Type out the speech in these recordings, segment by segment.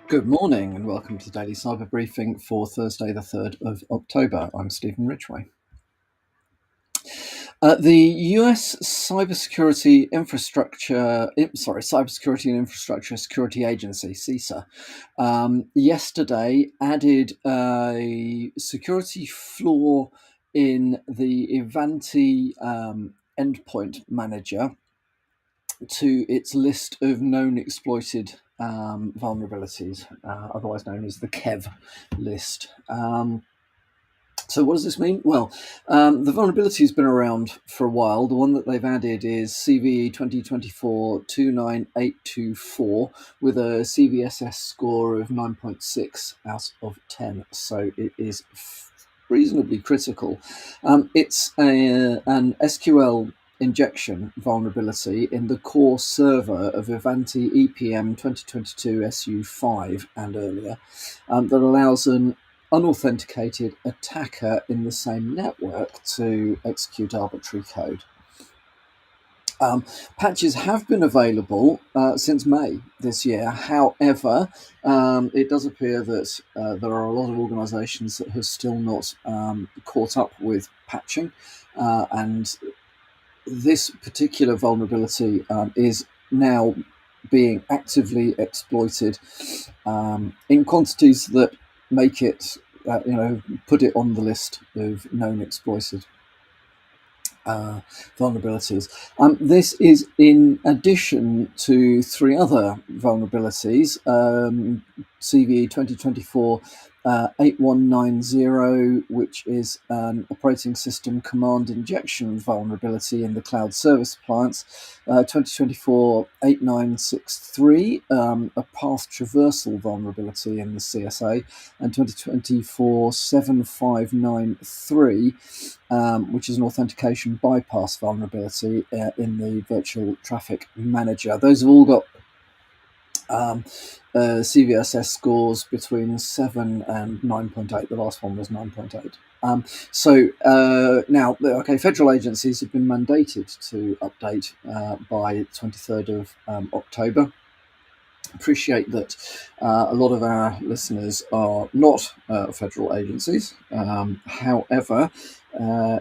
Good morning and welcome to the Daily Cyber Briefing for Thursday, the 3rd of October. I'm Stephen Ridgway. The US Cybersecurity and Infrastructure Security Agency, CISA, yesterday added a security flaw in the Ivanti endpoint manager to its list of known exploited vulnerabilities, otherwise known as the KEV list. So what does this mean? Well, the vulnerability has been around for a while. The one that they've added is CVE 2024-29824 with a CVSS score of 9.6 out of 10. So it is reasonably critical. It's an SQL injection vulnerability in the core server of Ivanti EPM 2022 SU5 and earlier that allows an unauthenticated attacker in the same network to execute arbitrary code. Patches have been available since May this year. However, it does appear that there are a lot of organizations that have still not caught up with patching, and this particular vulnerability is now being actively exploited in quantities that make it, put it on the list of known exploited vulnerabilities. This is in addition to three other vulnerabilities: CVE 2024 8190, which is an operating system command injection vulnerability in the cloud service appliance; 2024 8963, a path traversal vulnerability in the CSA; and 2024 7593, which is an authentication bypass vulnerability in the virtual traffic manager. Those have all got CVSS scores between 7 and 9.8. The last one was 9.8. Now, federal agencies have been mandated to update by 23rd of October. Appreciate that a lot of our listeners are not federal agencies. However,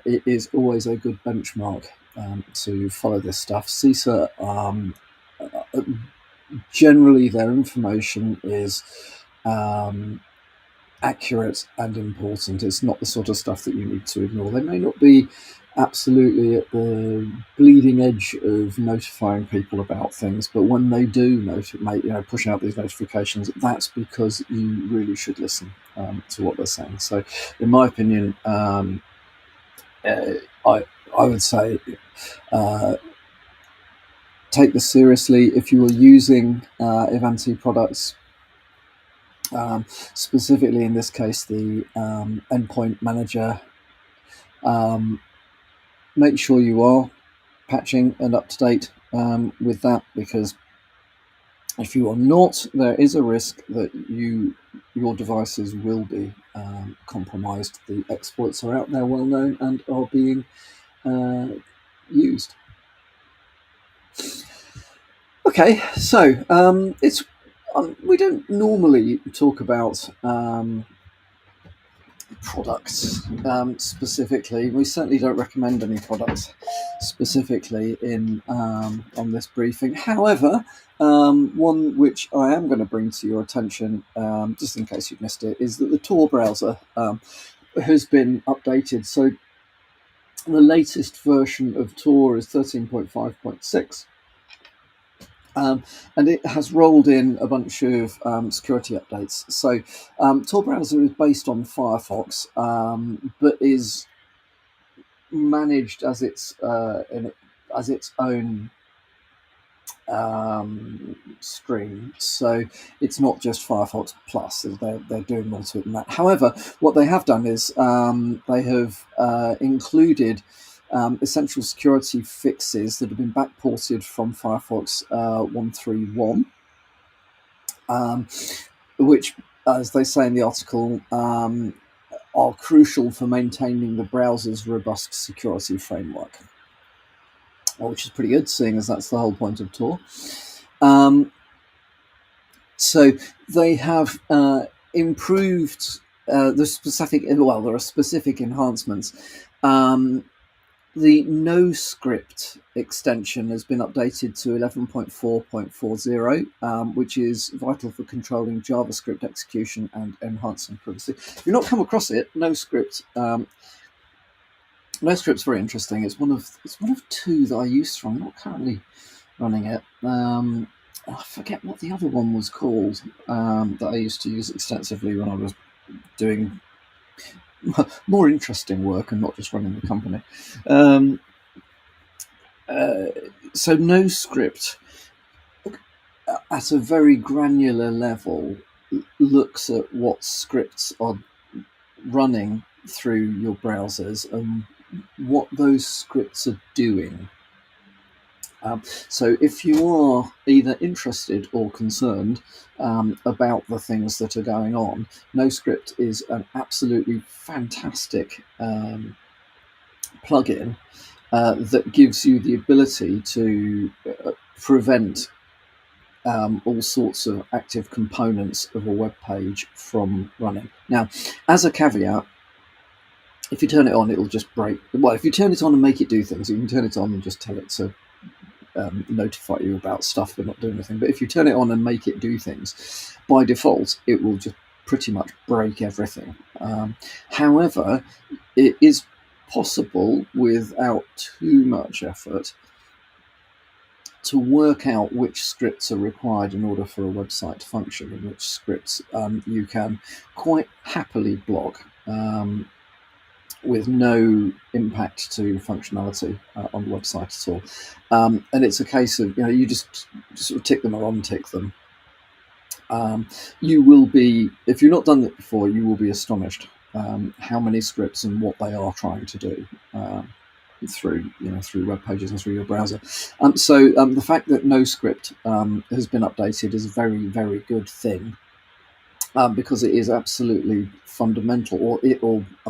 it is always a good benchmark to follow this stuff. CISA, generally their information is accurate and important. It's not the sort of stuff that you need to ignore. They may not be absolutely at the bleeding edge of notifying people about things, but when they do push out these notifications, that's because you really should listen to what they're saying. So in my opinion, I would say take this seriously. If you are using Ivanti products, specifically in this case the endpoint manager, make sure you are patching and up to date with that, because if you are not, there is a risk that your devices will be compromised. The exploits are out there, well known, and are being used. Okay, so we don't normally talk about products specifically. We certainly don't recommend any products specifically in on this briefing. However, one which I am going to bring to your attention, just in case you've missed it, is that the Tor browser has been updated. So the latest version of Tor is 13.5.6. And it has rolled in a bunch of security updates. So Tor browser is based on Firefox, but is managed as its own stream. So it's not just Firefox Plus. They're doing more to it than that. However, what they have done is they have included essential security fixes that have been backported from Firefox 131, which, as they say in the article, are crucial for maintaining the browser's robust security framework, which is pretty good, seeing as that's the whole point of Tor. So they have improved the specific. Well, there are specific enhancements. Um, the NoScript extension has been updated to 11.4.40, which is vital for controlling JavaScript execution and enhancing privacy. If you've not come across it, NoScript. NoScript's very interesting. It's one of two that I used from. I'm not currently running it. I forget what the other one was called that I used to use extensively when I was doing more interesting work and not just running the company. So NoScript, at a very granular level, looks at what scripts are running through your browsers and what those scripts are doing. So if you are either interested or concerned about the things that are going on, NoScript is an absolutely fantastic plugin that gives you the ability to prevent all sorts of active components of a web page from running. Now, as a caveat, if you turn it on, it'll just break. Well, if you turn it on and make it do things, you can turn it on and just tell it to notify you about stuff but not doing anything. But if you turn it on and make it do things, by default, it will just pretty much break everything. However, it is possible, without too much effort, to work out which scripts are required in order for a website to function, and which scripts you can quite happily block with no impact to functionality on the website at all. And it's a case of, you just sort of tick them or untick them. You will be, if you've not done it before, you will be astonished how many scripts and what they are trying to do through web pages and through your browser. So the fact that NoScript has been updated is a very, very good thing. Because it is absolutely fundamental, or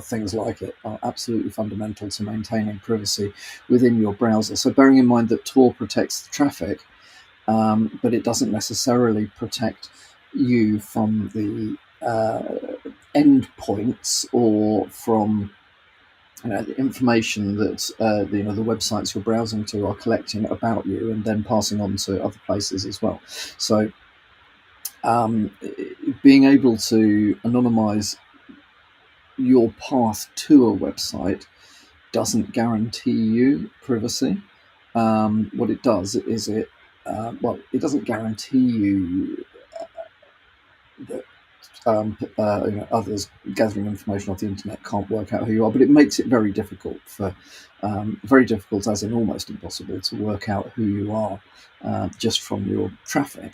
things like it are absolutely fundamental to maintaining privacy within your browser. So bearing in mind that Tor protects the traffic, but it doesn't necessarily protect you from the endpoints or from the information that the websites you're browsing to are collecting about you and then passing on to other places as well. So being able to anonymize your path to a website doesn't guarantee you privacy. What it does is it doesn't guarantee you that others gathering information off the internet can't work out who you are, but it makes it very difficult as in almost impossible, to work out who you are just from your traffic.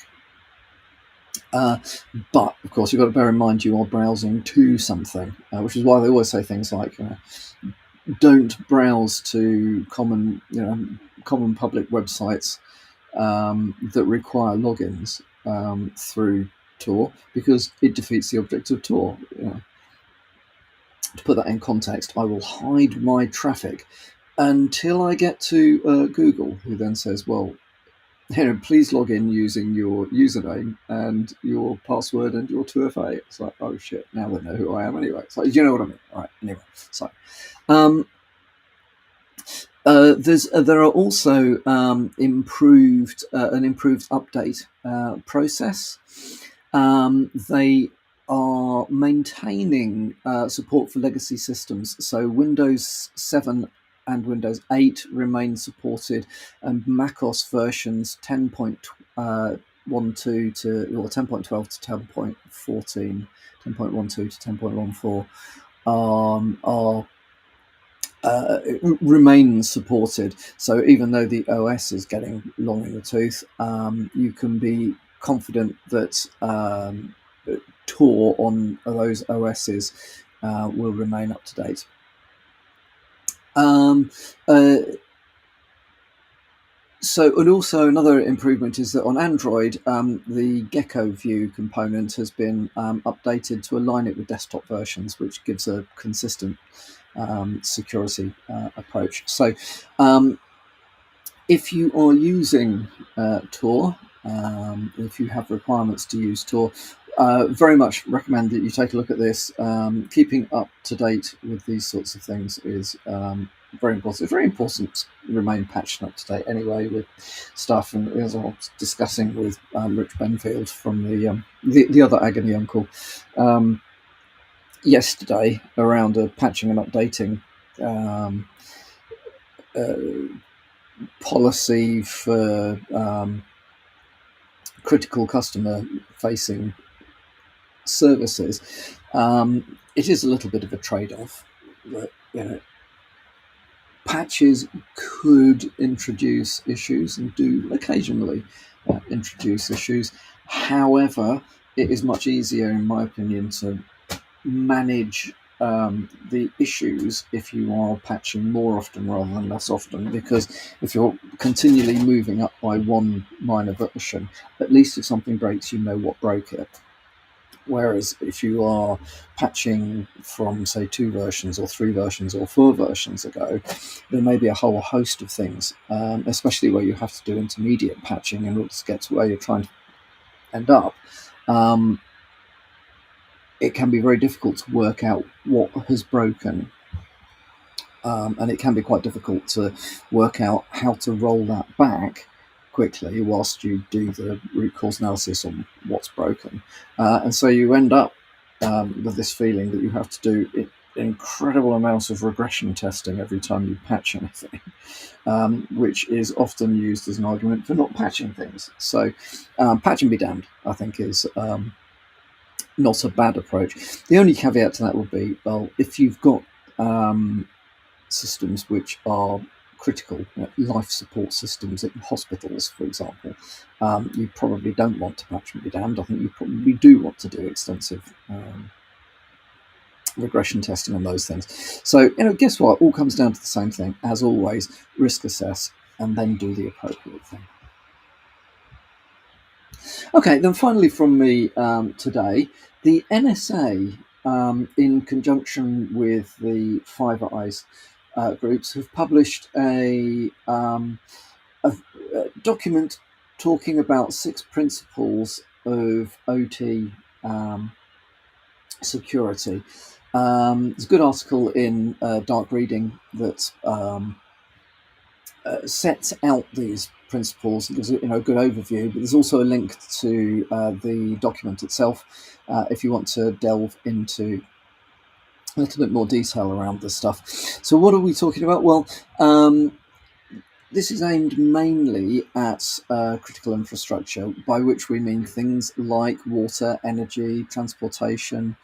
But of course, you've got to bear in mind you are browsing to something, which is why they always say things like, don't browse to common public websites that require logins through Tor, because it defeats the object of Tor. To put that in context, I will hide my traffic until I get to Google, who then says, well, please log in using your username and your password and your 2FA. It's like, oh shit, now they know who I am anyway. So you know what I mean? All right, anyway. So there are also an improved update process. They are maintaining support for legacy systems. So Windows 7 and Windows 8 remain supported, and macOS versions 10.12 to 10.12 to 10.14, 10.12 to 10.14 are remain supported. So even though the OS is getting long in the tooth, you can be confident that Tor on those OSs will remain up to date. So, and also another improvement is that on Android, the Gecko View component has been updated to align it with desktop versions, which gives a consistent security approach. So if you are using Tor, If you have requirements to use Tor, very much recommend that you take a look at this. Keeping up to date with these sorts of things is very important. It's very important to remain patched and up to date anyway with stuff. And as I was discussing with Rich Benfield from the other Agony Uncle yesterday around patching and updating policy for critical customer facing services, it is a little bit of a trade-off. That patches could introduce issues and do occasionally introduce issues. However, it is much easier, in my opinion, to manage the issues if you are patching more often rather than less often, because if you're continually moving up by one minor version, at least if something breaks, you know what broke it. Whereas if you are patching from, say, 2 versions or 3 versions or 4 versions ago, there may be a whole host of things, especially where you have to do intermediate patching in order to get to where you're trying to end up. It can be very difficult to work out what has broken. And it can be quite difficult to work out how to roll that back quickly whilst you do the root cause analysis on what's broken. And so you end up with this feeling that you have to do incredible amounts of regression testing every time you patch anything, which is often used as an argument for not patching things. So patch and be damned, I think, is not a bad approach. The only caveat to that would be, well, if you've got systems which are critical, life support systems in hospitals, for example, you probably don't want to patch and be damned. I think you probably do want to do extensive regression testing on those things. So, guess what? All comes down to the same thing. As always, risk assess and then do the appropriate thing. Okay, then finally from me today, the NSA, in conjunction with the Five Eyes groups, have published a document talking about 6 principles of OT security. There's a good article in Dark Reading that sets out these principles and gives a good overview, but there's also a link to the document itself if you want to delve into a little bit more detail around this stuff. So what are we talking about? Well, this is aimed mainly at critical infrastructure, by which we mean things like water, energy, transportation,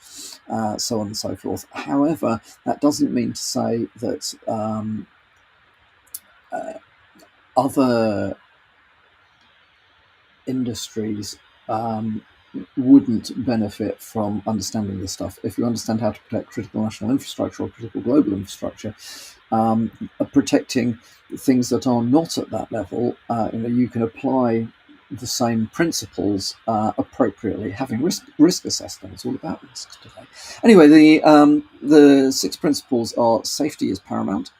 so on and so forth. However, that doesn't mean to say that other industries wouldn't benefit from understanding this stuff. If you understand how to protect critical national infrastructure or critical global infrastructure, protecting things that are not at that level, you can apply the same principles appropriately. Having risk assessment, it's all about risks today. Anyway, the 6 principles are: safety is paramount.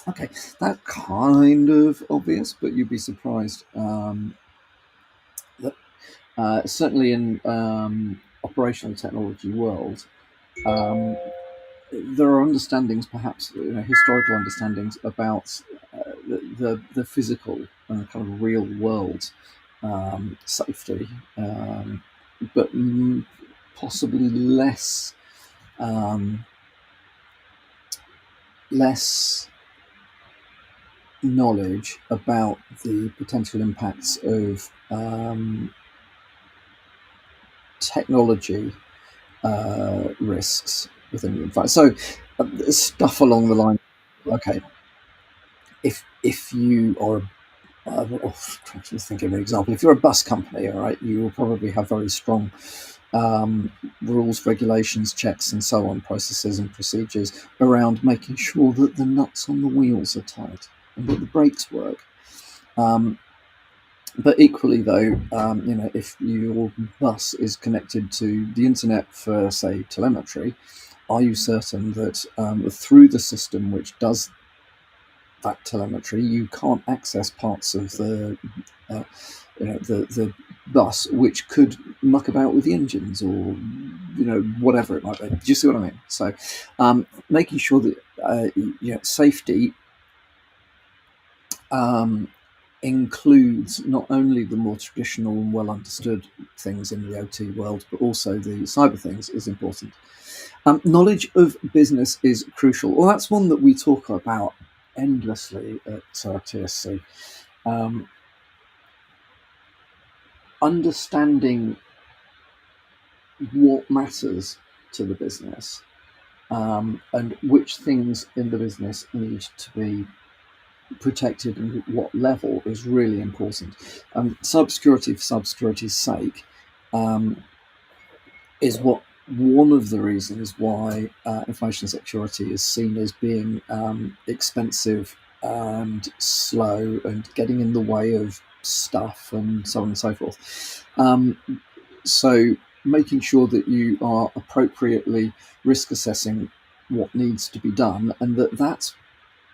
Okay, that's kind of obvious, but you'd be surprised that certainly in operational technology world, there are understandings, perhaps historical understandings about the physical and kind of real world safety, but possibly less knowledge about the potential impacts of technology risks within the environment. So stuff along the line. Okay, if you are trying to think of an example. If you're a bus company, all right, you will probably have very strong rules, regulations, checks, and so on, processes and procedures around making sure that the nuts on the wheels are tight and that the brakes work. But equally, though, if your bus is connected to the internet for, say, telemetry, are you certain that through the system which does that telemetry, you can't access parts of the the bus, which could muck about with the engines or whatever it might be. Do you see what I mean? So making sure that safety includes not only the more traditional and well understood things in the OT world, but also the cyber things is important. Knowledge of business is crucial. Well, that's one that we talk about endlessly at TSC. Understanding what matters to the business and which things in the business need to be protected and at what level is really important. Cybersecurity for cybersecurity's sake is one of the reasons why information security is seen as being expensive and slow and getting in the way of stuff and so on and so forth. So making sure that you are appropriately risk assessing what needs to be done, and that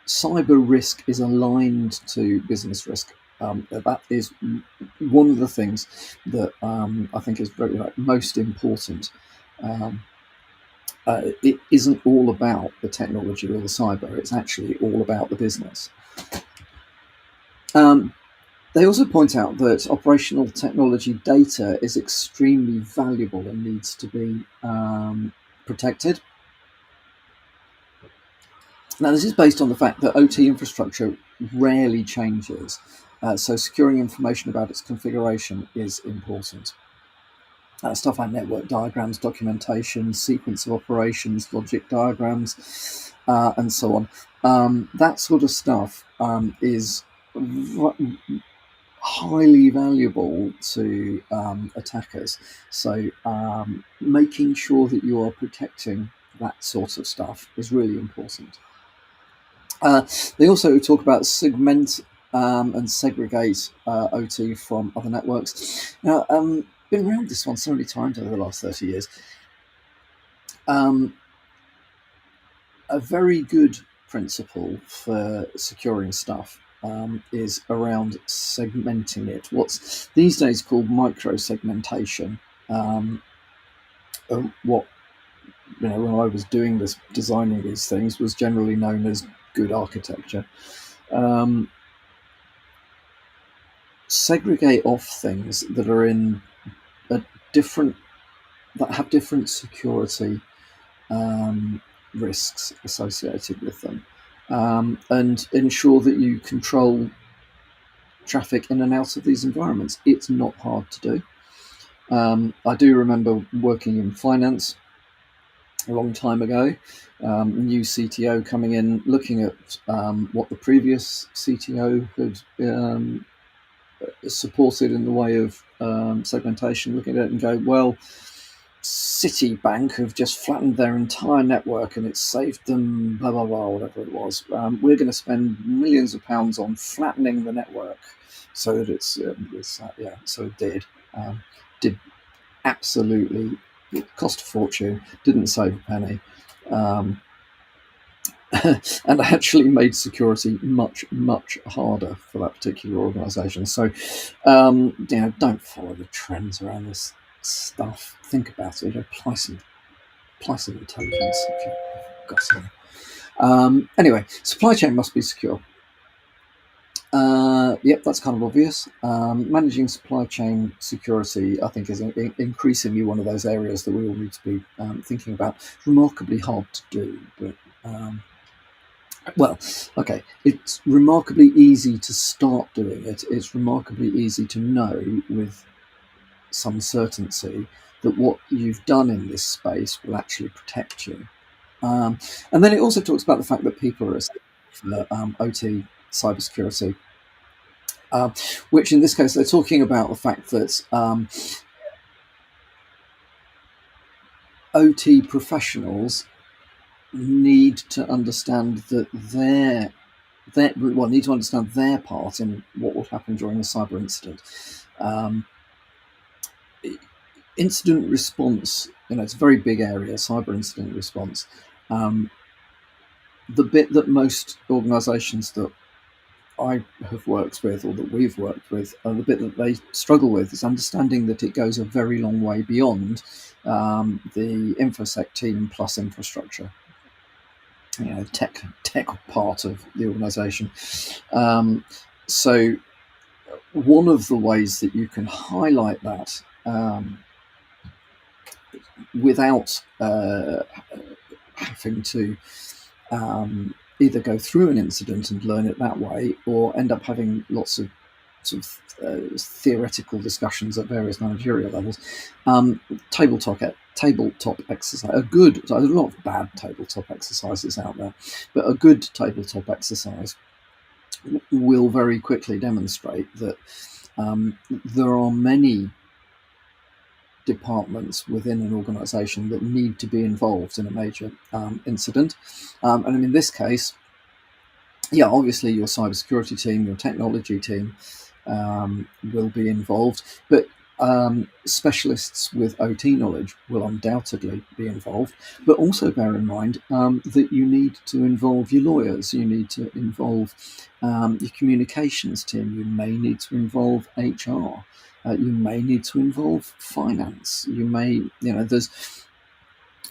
cyber risk is aligned to business risk. That is one of the things that I think is very most important. It isn't all about the technology or the cyber, it's actually all about the business. They also point out that operational technology data is extremely valuable and needs to be protected. Now, this is based on the fact that OT infrastructure rarely changes, so securing information about its configuration is important. Stuff like network diagrams, documentation, sequence of operations, logic diagrams, and so on. That sort of stuff is highly valuable to attackers. So making sure that you are protecting that sort of stuff is really important. They also talk about segment and segregate OT from other networks. Now, been around this one so many times over the last 30 years. A very good principle for securing stuff is around segmenting it. What's these days called micro-segmentation. What when I was doing this, designing these things, was generally known as good architecture. Segregate off things that are in that have different security risks associated with them, and ensure that you control traffic in and out of these environments. It's not hard to do. I do remember working in finance a long time ago, new CTO coming in, looking at what the previous CTO had supported in the way of segmentation, looking at it and go, well, Citibank have just flattened their entire network and it's saved them blah blah blah, whatever it was. We're going to spend millions of pounds on flattening the network so that so it did absolutely, it cost a fortune, didn't save a penny, and actually made security much harder for that particular organisation. So don't follow the trends around this stuff. Think about it. Apply some intelligence if you've got something. Anyway, supply chain must be secure. Yep, that's kind of obvious. Managing supply chain security, I think, is increasingly one of those areas that we all need to be thinking about. Remarkably hard to do, but it's remarkably easy to start doing it. It's remarkably easy to know with some certainty that what you've done in this space will actually protect you. And then it also talks about the fact that people are for OT cybersecurity, which in this case they're talking about the fact that OT professionals need to understand that need to understand their part in what will happen during a cyber incident. Incident response, it's a very big area, cyber incident response. The bit that most organizations that I have worked with, or that we've worked with, the bit that they struggle with is understanding that it goes a very long way beyond the InfoSec team plus infrastructure, tech part of the organisation. So one of the ways that you can highlight that without having to either go through an incident and learn it that way, or end up having lots of sort of theoretical discussions at various managerial levels. Tabletop exercise, there's a lot of bad tabletop exercises out there, but a good tabletop exercise will very quickly demonstrate that there are many departments within an organisation that need to be involved in a major incident. And in this case, obviously your cybersecurity team, your technology team will be involved, but specialists with OT knowledge will undoubtedly be involved. But also bear in mind that you need to involve your lawyers, you need to involve your communications team, you may need to involve HR, you may need to involve finance, there's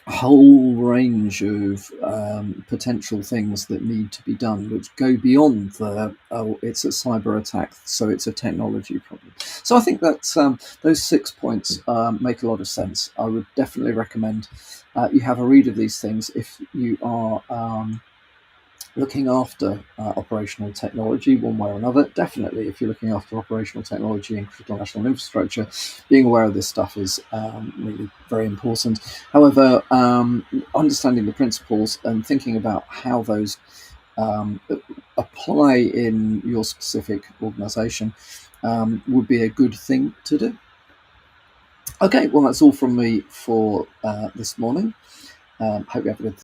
a whole range of potential things that need to be done, which go beyond it's a cyber attack, so it's a technology problem. So I think that those 6 points make a lot of sense. I would definitely recommend you have a read of these things if you are looking after operational technology one way or another. Definitely, if you're looking after operational technology and critical national infrastructure, being aware of this stuff is really very important. However, understanding the principles and thinking about how those apply in your specific organisation would be a good thing to do. Okay, well, that's all from me for this morning. Hope you have a good